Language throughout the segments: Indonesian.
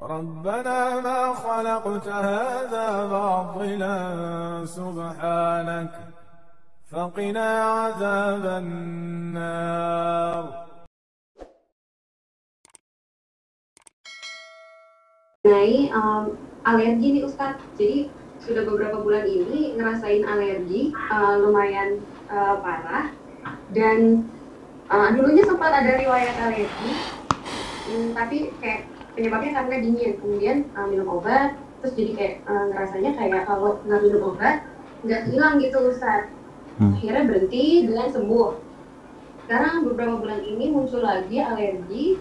ربنا ما خلقت هذا باطلا سبحانك فقنا عذاب النار. Mengenai alergi nih Ustadz, jadi sudah beberapa bulan ini ngerasain alergi lumayan parah, dan dulunya sempat ada riwayat alergi, tapi kayak penyebabnya karena dingin, kemudian minum obat, terus jadi kayak ngerasanya kayak kalau nggak minum obat nggak hilang gitu Ustadz. Akhirnya berhenti dan sembuh. Sekarang beberapa bulan ini muncul lagi alergi,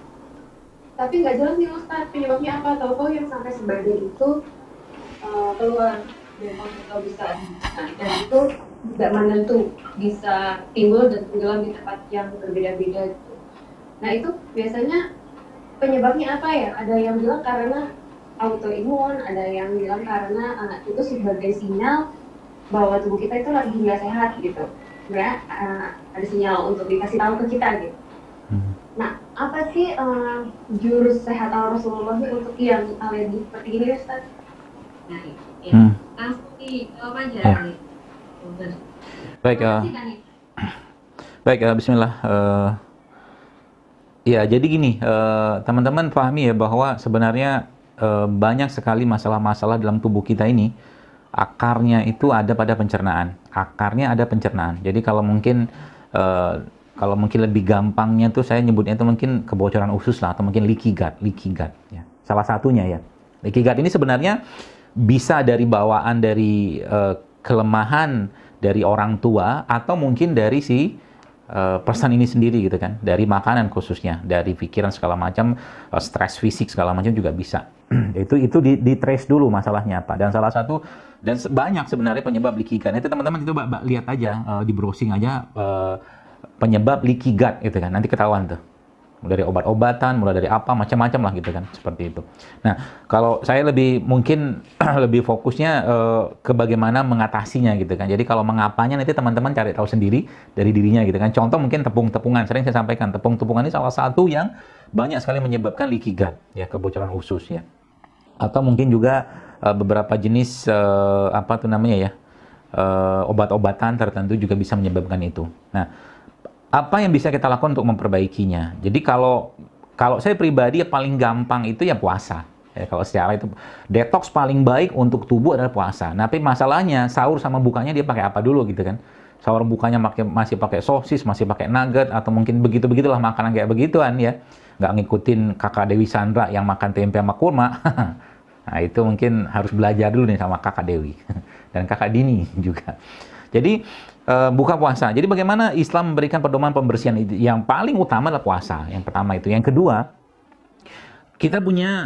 tapi nggak jelas nih Ustadz penyebabnya apa. Tahu-tahu yang sampai sebadan itu keluar dan kalau bisa, dan itu tidak menentu, bisa timbul dan tenggelam di tempat yang berbeda-beda gitu. Nah itu biasanya penyebabnya apa ya? Ada yang bilang karena autoimun, ada yang bilang karena itu sebagai sinyal bahwa tubuh kita itu lagi nggak sehat gitu. Sebenarnya ada sinyal untuk dikasih tahu ke kita gitu. Nah, apa sih jurus sehat Rasulullah untuk yang alergi seperti ini, Ustaz? Nah, ya. Kasih jawaban aja nih. Baik, Bismillah. Ya, jadi gini, teman-teman pahami ya bahwa sebenarnya banyak sekali masalah-masalah dalam tubuh kita ini, akarnya itu ada pada pencernaan. Akarnya ada pencernaan. Jadi kalau mungkin lebih gampangnya tuh saya nyebutnya itu mungkin kebocoran usus lah, atau mungkin leaky gut ya. Salah satunya ya. Leaky gut ini sebenarnya bisa dari bawaan dari kelemahan dari orang tua, atau mungkin dari si person ini sendiri gitu kan, dari makanan khususnya, dari pikiran segala macam, stres fisik segala macam juga bisa. itu di trace dulu masalahnya apa. Dan salah satu dan banyak sebenarnya penyebab leaky gut. Itu teman-teman itu lihat aja di browsing aja penyebab leaky gut gitu kan, nanti ketahuan tuh. Mulai dari obat-obatan, mulai dari apa, macam-macam lah gitu kan, seperti itu. Nah, kalau saya mungkin lebih fokusnya ke bagaimana mengatasinya gitu kan. Jadi kalau mengapanya nanti teman-teman cari tahu sendiri dari dirinya gitu kan. Contoh mungkin tepung-tepungan, sering saya sampaikan, tepung-tepungan ini salah satu yang banyak sekali menyebabkan leaky gut, ya, kebocoran usus ya. Atau mungkin juga beberapa jenis obat-obatan tertentu juga bisa menyebabkan itu. Nah, apa yang bisa kita lakukan untuk memperbaikinya? Jadi kalau saya pribadi ya paling gampang itu ya puasa. Ya, kalau secara itu detox paling baik untuk tubuh adalah puasa. Nah, tapi masalahnya sahur sama bukanya dia pakai apa dulu gitu kan? Sahur bukanya masih pakai sosis, masih pakai nugget, atau mungkin begitulah makanan kayak begituan ya. Nggak ngikutin kakak Dewi Sandra yang makan tempe sama kurma. Nah, itu mungkin harus belajar dulu nih sama kakak Dewi dan kakak Dini juga. Jadi buka puasa. Jadi bagaimana Islam memberikan pedoman pembersihan yang paling utama adalah puasa. Yang pertama itu. Yang kedua, kita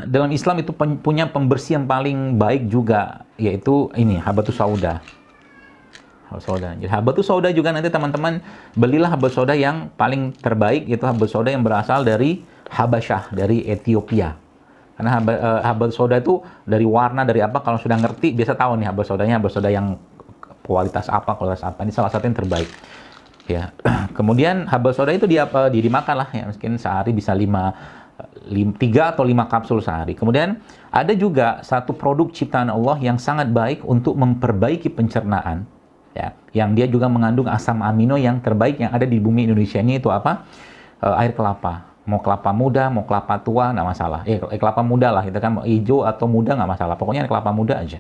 dalam Islam itu punya pembersihan paling baik juga, yaitu ini habatus sauda. Jadi habatus sauda juga nanti teman-teman belilah habatus sauda yang paling terbaik, yaitu habatus sauda yang berasal dari Habasyah, dari Ethiopia. Karena habatus sauda itu dari warna, dari apa, kalau sudah ngerti biasa tahu nih habatus sauda yang kualitas apa, ini salah satu yang terbaik ya. Kemudian habatus sauda itu dimakan lah ya, mungkin sehari bisa 3 atau 5 kapsul sehari. Kemudian ada juga satu produk ciptaan Allah yang sangat baik untuk memperbaiki pencernaan ya, yang dia juga mengandung asam amino yang terbaik yang ada di bumi Indonesia ini, itu apa? Air kelapa. Mau kelapa muda, mau kelapa tua, nggak masalah. Kelapa muda lah, itu kan mau hijau atau muda nggak masalah, pokoknya air kelapa muda aja.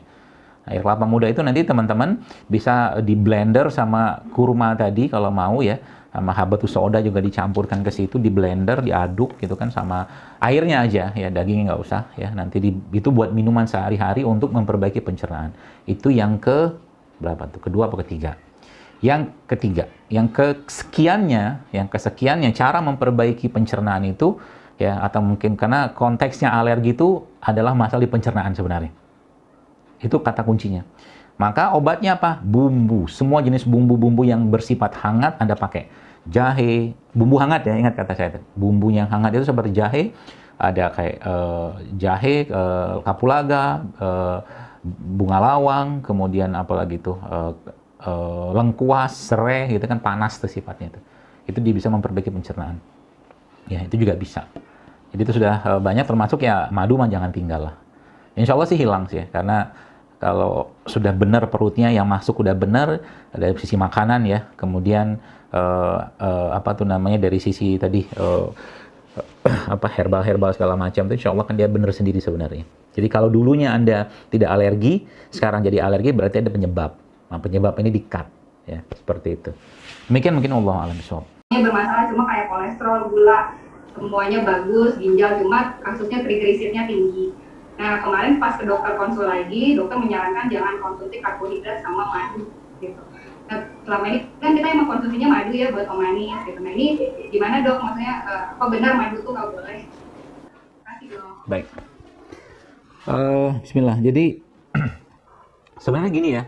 Air kelapa muda itu nanti teman-teman bisa di blender sama kurma tadi kalau mau ya, sama habatus sauda juga dicampurkan ke situ, di blender, diaduk gitu kan, sama airnya aja ya, dagingnya nggak usah ya. Nanti itu buat minuman sehari-hari untuk memperbaiki pencernaan. Itu yang berapa tuh? Kedua atau ketiga? Yang ketiga, yang kesekiannya cara memperbaiki pencernaan itu ya, atau mungkin karena konteksnya alergi itu adalah masalah di pencernaan sebenarnya. Itu kata kuncinya. Maka obatnya apa? Bumbu. Semua jenis bumbu-bumbu yang bersifat hangat Anda pakai. Jahe, bumbu hangat ya, ingat kata saya. Bumbu yang hangat itu seperti jahe, ada kayak jahe, kapulaga, bunga lawang, kemudian apalagi tuh lengkuas, serai, gitu kan, panas tuh sifatnya itu. Itu dia bisa memperbaiki pencernaan. Ya, itu juga bisa. Jadi itu sudah banyak, termasuk ya madu mah jangan tinggal lah. Insya Allah sih hilang sih ya, karena kalau sudah benar perutnya yang masuk udah benar dari sisi makanan ya, kemudian apa tuh namanya dari sisi tadi apa herbal segala macam itu insya Allah kan dia benar sendiri sebenarnya. Jadi kalau dulunya Anda tidak alergi, sekarang jadi alergi berarti ada penyebab. Nah, penyebab ini di-cut ya, seperti itu. Demikian mungkin Allah alam bisawab. Ini bermasalah cuma kayak kolesterol, gula, semuanya bagus, ginjal, cuma kasusnya triglyceridnya tinggi. Nah, kemarin pas ke dokter konsul lagi, dokter menyarankan jangan konsumsi karbohidrat sama madu gitu. Nah, selama ini kan kita emang konsumsinya madu ya buat omanis gitu. Nah, ini gimana dok? Maksudnya apa benar madu tuh nggak boleh? Kasih dong. Baik. Bismillah. Jadi sebenarnya gini ya,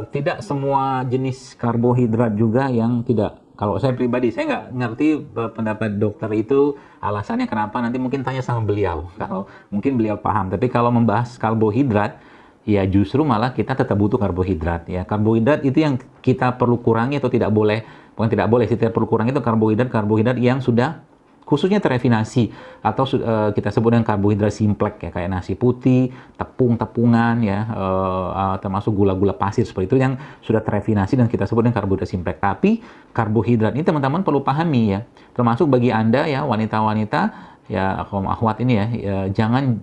tidak semua jenis karbohidrat juga yang tidak. Kalau saya pribadi, saya nggak ngerti pendapat dokter itu alasannya kenapa. Nanti mungkin tanya sama beliau. Kalau mungkin beliau paham. Tapi kalau membahas karbohidrat, ya justru malah kita tetap butuh karbohidrat. Ya karbohidrat itu yang kita perlu kurangi atau tidak boleh. Bukan tidak boleh, tidak perlu kurangi itu karbohidrat yang sudah khususnya terrefinasi atau kita sebut dengan karbohidrat simplek ya, kayak nasi putih, tepung-tepungan ya, termasuk gula-gula pasir seperti itu yang sudah terrefinasi dan kita sebut dengan karbohidrat simplek. Tapi karbohidrat ini teman-teman perlu pahami ya, termasuk bagi Anda ya wanita-wanita ya kaum akhwat ini ya, jangan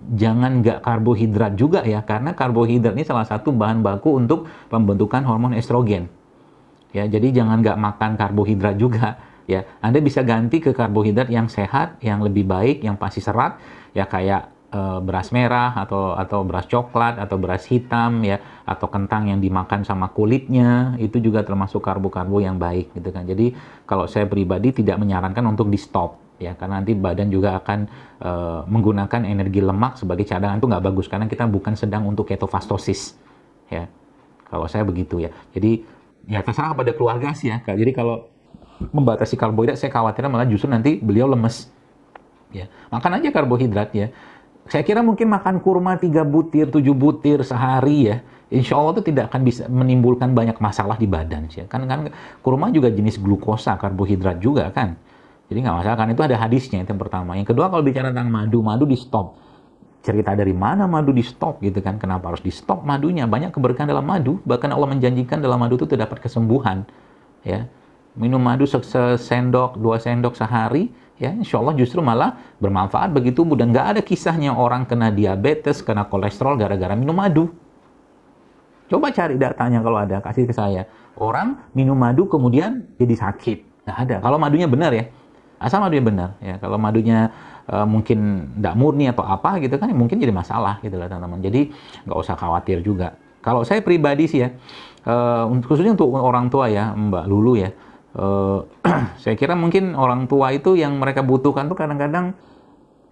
nggak karbohidrat juga ya, karena karbohidrat ini salah satu bahan baku untuk pembentukan hormon estrogen. Ya, jadi jangan nggak makan karbohidrat juga. Ya, Anda bisa ganti ke karbohidrat yang sehat, yang lebih baik, yang pasti serat, ya kayak beras merah atau beras coklat atau beras hitam ya, atau kentang yang dimakan sama kulitnya, itu juga termasuk karbo-karbo yang baik gitu kan. Jadi kalau saya pribadi tidak menyarankan untuk di stop ya, karena nanti badan juga akan menggunakan energi lemak sebagai cadangan, itu nggak bagus karena kita bukan sedang untuk ketofastosis ya. Kalau saya begitu ya. Jadi ya terserah pada keluarga sih ya. Jadi kalau membatasi karbohidrat, saya khawatir malah justru nanti beliau lemes. Ya, makan aja karbohidrat ya. Saya kira mungkin makan kurma 3 butir, 7 butir sehari ya. Insya Allah itu tidak akan bisa menimbulkan banyak masalah di badan. Ya. Kan kurma juga jenis glukosa, karbohidrat juga kan. Jadi nggak masalah kan, itu ada hadisnya itu yang pertama. Yang kedua kalau bicara tentang madu di stop. Cerita dari mana madu di stop gitu kan. Kenapa harus di stop madunya? Banyak keberkahan dalam madu. Bahkan Allah menjanjikan dalam madu itu terdapat kesembuhan. Ya. Minum madu sesendok, 2 sendok sehari, ya insya Allah justru malah bermanfaat bagi tubuh. Dan nggak ada kisahnya orang kena diabetes, kena kolesterol gara-gara minum madu. Coba cari datanya kalau ada, kasih ke saya. Orang minum madu kemudian jadi sakit. Nggak ada. Kalau madunya benar ya, asal madunya benar. Ya, kalau madunya mungkin nggak murni atau apa gitu kan, mungkin jadi masalah gitu lah teman-teman. Jadi nggak usah khawatir juga. Kalau saya pribadi sih ya, khususnya untuk orang tua ya, Mbak Lulu ya, saya kira mungkin orang tua itu yang mereka butuhkan tuh kadang-kadang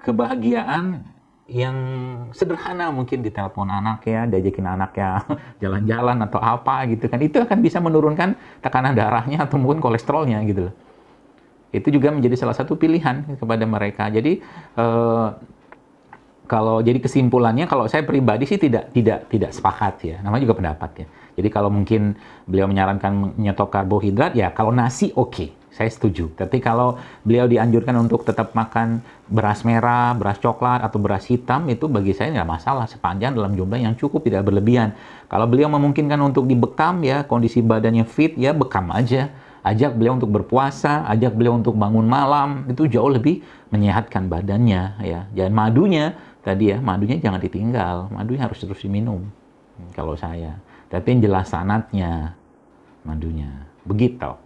kebahagiaan yang sederhana, mungkin ditelepon anak ya, diajakin anak ya jalan-jalan atau apa gitu kan, itu akan bisa menurunkan tekanan darahnya atau mungkin kolesterolnya gitu loh. Itu juga menjadi salah satu pilihan kepada mereka. Jadi kalau jadi kesimpulannya, kalau saya pribadi sih tidak sepakat ya. Namanya juga pendapat ya. Jadi kalau mungkin beliau menyarankan menyetop karbohidrat, ya kalau nasi oke, saya setuju. Tapi kalau beliau dianjurkan untuk tetap makan beras merah, beras coklat, atau beras hitam, itu bagi saya nggak masalah sepanjang dalam jumlah yang cukup, tidak berlebihan. Kalau beliau memungkinkan untuk dibekam ya, kondisi badannya fit ya, bekam aja. Ajak beliau untuk berpuasa, ajak beliau untuk bangun malam, itu jauh lebih menyehatkan badannya ya. Dan madunya tadi ya, madunya jangan ditinggal, madunya harus terus diminum kalau saya. Tapi yang jelas sanatnya madunya begitu.